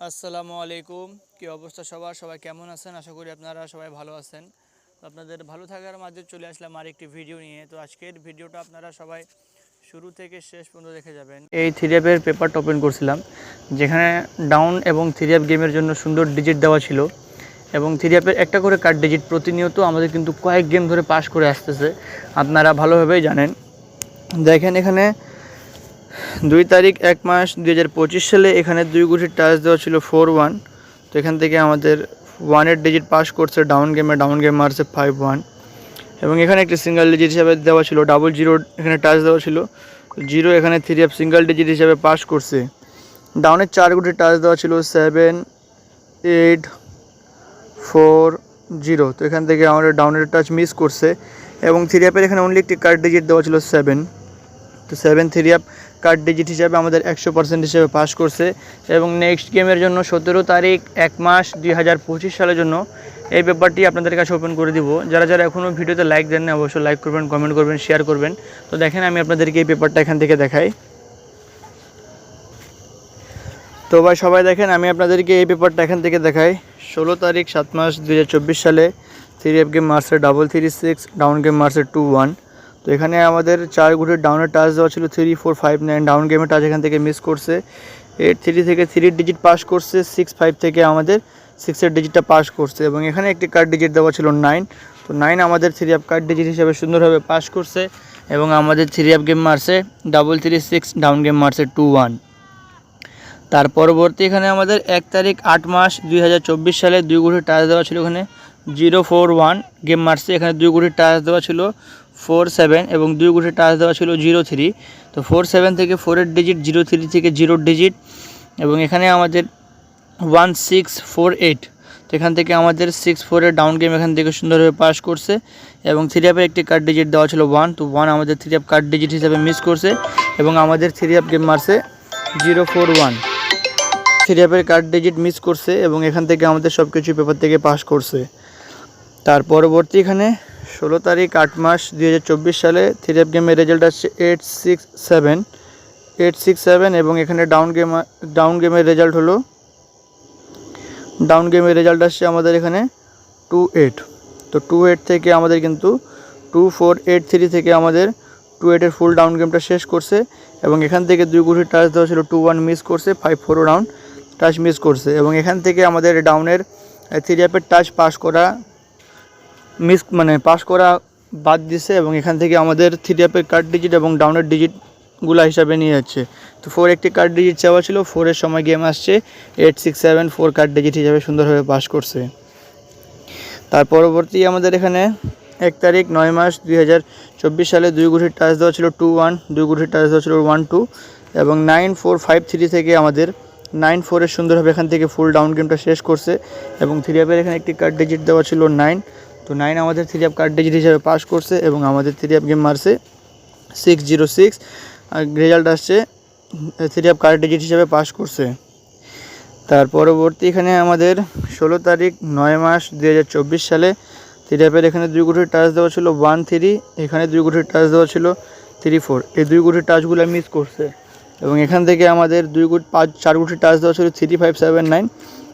আসসালামু আলাইকুম। কি অবস্থা সবার? সবাই কেমন আছেন? আশা করি আপনারা সবাই ভালো আছেন। তো আপনাদের ভালো থাকার মাঝে চলে আসলাম আরেকটি ভিডিও নিয়ে। তো আজকের ভিডিওটা আপনারা সবাই শুরু থেকে শেষ পর্যন্ত দেখে যাবেন। এই থ্রি অ্যাপের পেপারটা ওপেন করছিলাম, যেখানে ডাউন এবং থ্রি অ্যাপ গেমের জন্য সুন্দর ডিজিট দেওয়া ছিল এবং থ্রি অ্যাপের একটা করে কার্ড ডিজিট প্রতিনিয়ত আমাদের কিন্তু কয়েক গেম ধরে পাস করে আসতেছে, আপনারা ভালোভাবেই জানেন। দেখেন এখানে 2 তারিখ 1 মাস 2025 সালে এখানে 2 গুটির টাচ দেওয়া ছিল 4-1। তো এখান থেকে আমাদের 1-এর ডিজিট পাস করছে ডাউন গেম মারছে 5-1 এবং এখানে একটি সিঙ্গেল ডিজিট হিসাবে দেওয়া ছিল 00, এখানে টাচ দেওয়া ছিল 0, এখানে 3 অ্যাপ সিঙ্গেল ডিজিট হিসাবে পাস করছে। ডাউনের 4 গুটির টাচ দেওয়া ছিল 7-8-4-0। তো এখান থেকে আমাদের ডাউনের টাচ মিস করছে এবং থ্রি অ্যাপের এখানে অনলি একটি কার্ড ডিজিট দেওয়া ছিল 7। তো 7 থ্রি অ্যাপ কার্ড ডিজিট হিসাবে আমাদের 100% হিসেবে পাস করছে এবং নেক্সট গেমের জন্য 17 তারিখ 1 মাস 2025 সালের জন্য এই পেপারটি আপনাদের কাছে ওপেন করে দিব। যারা যারা এখনও ভিডিওতে লাইক দেন না অবশ্যই লাইক করবেন, কমেন্ট করবেন, শেয়ার করবেন। তো দেখেন আমি আপনাদেরকে এই পেপারটা এখান থেকে দেখাই। তো ভাই সবাই দেখেন আমি আপনাদেরকে এই পেপারটা এখান থেকে দেখাই। 16 তারিখ 7 মাস 2024 সালে থ্রি অ্যাপ গেম মারছে 336, ডাউন গেম মারছে 2-1। তো এখানে আমাদের 4 গুটির ডাউনের টাচ দেওয়া ছিল 3-4-5-9, ডাউন গেমের টাচ এখান থেকে মিস করছে। 8-3 থেকে 3 ডিজিট পাস করছে, 6-5 থেকে আমাদের 6-এর ডিজিটটা পাস করছে এবং এখানে একটি কার্ড ডিজিট দেওয়া ছিল 9। তো 9 আমাদের থ্রি অ্যাপ কার্ড ডিজিট হিসাবে সুন্দরভাবে পাস করছে এবং আমাদের থ্রি অ্যাপ গেম মারছে 336, ডাউন গেম মারছে 2-1। তার পরবর্তী এখানে আমাদের 1 তারিখ 8 মাস 2024 সালে 2 গুটির টাচ দেওয়া ছিল এখানে 0-4-1 গেম মারছে, এখানে 2 গুটির টাচ দেওয়া ছিল 4-7 এবং 2 গুটির টাচ দেওয়া ছিল 0-3। তো 4-7 থেকে 4-এর ডিজিট, 0-3 থেকে 0-র ডিজিট এবং এখানে আমাদের 1-6-4-8। তো এখান থেকে আমাদের 6-4-এর ডাউন গেম এখান থেকে সুন্দরভাবে পাস করছে এবং থ্রি অ্যাপের একটি কার্ড ডিজিট দেওয়া ছিল 1। তো 1 আমাদের থ্রি অ্যাপ কার্ড ডিজিট হিসাবে মিস করছে এবং আমাদের থ্রি অ্যাপ গেম মারছে 0-4-1। থ্রি অ্যাপের কার্ড ডিজিট মিস করছে এবং এখান থেকে আমাদের সব কিছু পেপার থেকে পাস করছে। তার পরবর্তী এখানে 16 তারিখ 8 মাস 2024 সালে থ্রি অ্যাপ গেমের রেজাল্ট আসছে 867 এবং এখানে ডাউন গেমের রেজাল্ট হলো আসছে আমাদের এখানে 2-8। তো 2-8 থেকে আমাদের কিন্তু 2-4-8-3 থেকে আমাদের 2-8-এর ফুল ডাউন গেমটা শেষ করছে এবং এখান থেকে 2 গুটির টাচ দেওয়া ছিল 2-1 মিস করছে, 5-4 ডাউন টাচ মিস করছে এবং এখান থেকে আমাদের ডাউনের থ্রি অ্যাপের টাচ পাস করা বাদ দিছে এবং এখান থেকে আমাদের থ্রি অ্যাপের কার্ড ডিজিট এবং ডাউনের ডিজিটগুলো হিসাবে নিয়ে যাচ্ছে। তো 4 একটি কার্ড ডিজিট চাওয়া ছিল, 4-এর সময় গেম আসছে 8-6-7-4 কার্ড ডিজিট হিসাবে সুন্দরভাবে পাস করছে। তার পরবর্তী আমাদের এখানে 1 তারিখ 9 মাস 2024 সালে 2 গুটির টাচ দেওয়া ছিল 2-1, 2 গুটির টাচ দেওয়া ছিল 1-2 এবং 9-4-5-3 থেকে আমাদের 9-4-এর সুন্দরভাবে এখান থেকে ফুল ডাউন গেমটা শেষ করছে এবং থ্রি অ্যাপের এখানে একটি কার্ড ডিজিট দেওয়া ছিল 9। তো 9 আমাদের থ্রি অ্যাপ কার্ড ডিজিট হিসাবে পাস করছে এবং আমাদের থ্রি অ্যাপ গেম মারছে 6-0-6 আর রেজাল্ট আসছে থ্রি অ্যাপ কার্ড ডিজিট হিসাবে পাস করছে। তার পরবর্তী এখানে আমাদের 16 তারিখ 9 মাস 2024 সালে থ্রি অ্যাপের এখানে 2 গুটির টাচ দেওয়া ছিল 1-3, এখানে 2 গুটির টাচ দেওয়া ছিল 3-4, এই 2 গুটির টাচগুলো মিস করছে এবং এখান থেকে আমাদের 4 গুটির টাচ দেওয়া ছিল 3-5-7-9।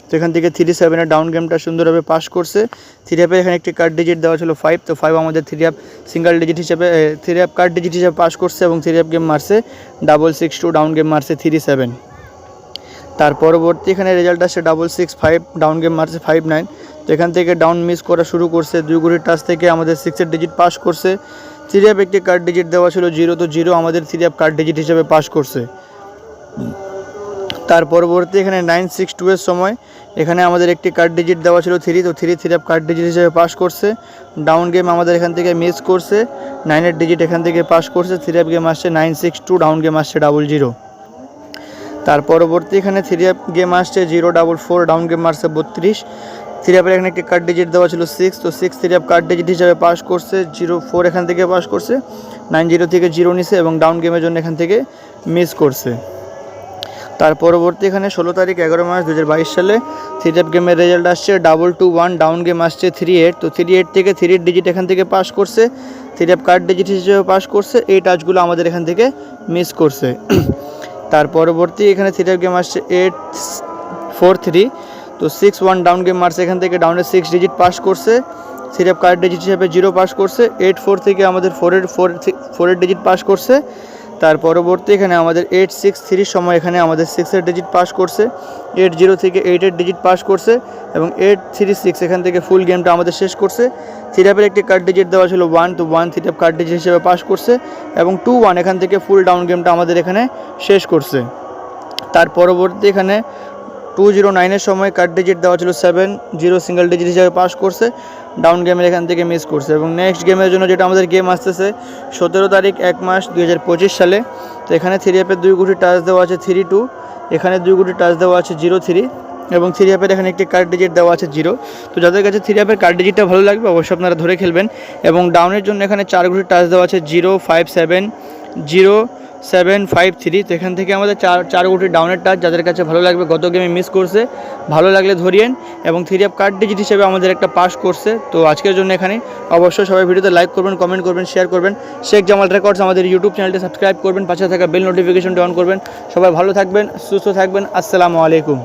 তো এখান থেকে 3-7-এর ডাউন গেমটা সুন্দরভাবে পাস করছে। থ্রি অ্যাপের এখানে একটি কার্ড ডিজিট দেওয়া ছিল 5। তো 5 আমাদের থ্রি অ্যাপ সিঙ্গেল ডিজিট হিসেবে থ্রি অ্যাপ কার্ড ডিজিট হিসেবে পাস করছে এবং থ্রি অ্যাপ গেম মারছে 662, ডাউন গেম মারছে 3-7। তার পরবর্তী এখানে রেজাল্ট আসছে 665, ডাউন গেম মারছে 5-9। তো এখান থেকে ডাউন মিস করা শুরু করছে, 2 গুটির টাচ থেকে আমাদের 6-এর ডিজিট পাস করছে। থ্রি অ্যাপ একটি কার্ড ডিজিট দেওয়া ছিল 0, তো 0 আমাদের থ্রি অ্যাপ কার্ড ডিজিট হিসেবে পাস করছে। তার পরবর্তী এখানে 962-এর সময় এখানে আমাদের একটি কার্ড ডিজিট দেওয়া ছিল 3, তো 3 থ্রি অ্যাপ কার্ড ডিজিট হিসেবে পাস করছে। ডাউন গেম আমাদের এখান থেকে মিস করছে, 9-এর ডিজিট এখান থেকে পাস করছে। থ্রি অ্যাপ গেম আসছে 962, ডাউন গেম আসছে 00। তার পরবর্তী এখানে থ্রি অ্যাপ গেম আসছে 0-4-4, ডাউন গেম মারছে 32। থ্রি অ্যাপের এখানে একটি কার্ড ডিজিট দেওয়া ছিল 6, তো 6 থ্রি অ্যাপ কার্ড ডিজিট হিসাবে পাস করছে। 0-4 এখান থেকে পাস করছে, 9-0 থেকে 0 নিছে এবং ডাউন গেমের জন্য এখান থেকে মিস করছে। তার পরবর্তী এখানে 16 তারিখ 11 মাস 2022 সালে থ্রি অ্যাপ গেমের রেজাল্ট আসছে 2-2-1, ডাউন গেম আসছে 3-8। তো 3-8 থেকে 3-এর ডিজিট এখান থেকে পাস করছে, থ্রি অ্যাপ কার্ড ডিজিট হিসেবে পাস করছে। এই টাচগুলো আমাদের এখান থেকে মিস করছে। তার পরবর্তী এখানে থ্রি অ্যাপ গেম আসছে 4-3। তো 6-1 ডাউন গেম মারছে, এখান থেকে ডাউনের 6 ডিজিট পাস করছে, 3 কার্ড ডিজিট হিসেবে 0 পাস করছে। 8-4 থেকে আমাদের 4-এর ডিজিট পাস করছে। তার পরবর্তী এখানে আমাদের 8-6-3 সময় এখানে আমাদের 6-এর ডিজিট পাস করছে। 8-0 থেকে 8-এর ডিজিট পাস করছে এবং 8-3-6 এখান থেকে ফুল গেমটা আমাদের শেষ করছে। 3-এর একটি কার্ড ডিজিট দেওয়া ছিল 1, তো 1 3 কার্ড ডিজিট হিসেবে পাস করছে এবং 2-1 এখান থেকে ফুল ডাউন গেমটা আমাদের এখানে শেষ করছে। তার পরবর্তী এখানে 2-0-9 সময় কার্ড ডিজিট দেওয়া ছিল 7-0 সিঙ্গেল ডিজিট হিসেবে পাস করছে, ডাউন গেমের এখান থেকে মিস করছে। এবং নেক্সট গেমের জন্য যেটা আমাদের গেম আসতেছে 17 তারিখ 1 মাস 2025 সালে। তো এখানে 3-এর 2 গুটি টাচ দেওয়া আছে 3-2, এখানে 2 গুটি টাচ দেওয়া আছে 0-3 এবং 3-এর এখানে একটি কার্ড ডিজিট দেওয়া আছে 0। তো যাদের কাছে 3-এর কার্ড ডিজিটটা ভালো লাগবে অবশ্যই আপনারা ধরে খেলবেন। এবং ডাউনের জন্য এখানে 4 গুটি টাচ দেওয়া আছে 0-5-7-0-7-5-3। তো এখান থেকে আমাদের 4 গুটি ডাউনের টাচ যাদের কাছে ভালো লাগবে, গত গেমে মিস করছে, ভালো লাগলে ধরিয়েন। এবং 3 কার্ড ডিজিট হিসেবে আমাদের একটা পাস করছে। তো আজকের জন্য এখানে অবশ্যই সবাই ভিডিওতে লাইক করবেন, কমেন্ট করবেন, শেয়ার করবেন। শেখ জামাল রেকর্ডস আমাদের ইউটিউব চ্যানেলটি সাবস্ক্রাইব করবেন, পাশে থাকা বেল নোটিফিকেশনটি অন করবেন। সবাই ভালো থাকবেন, সুস্থ থাকবেন। আসসালামু আলাইকুম।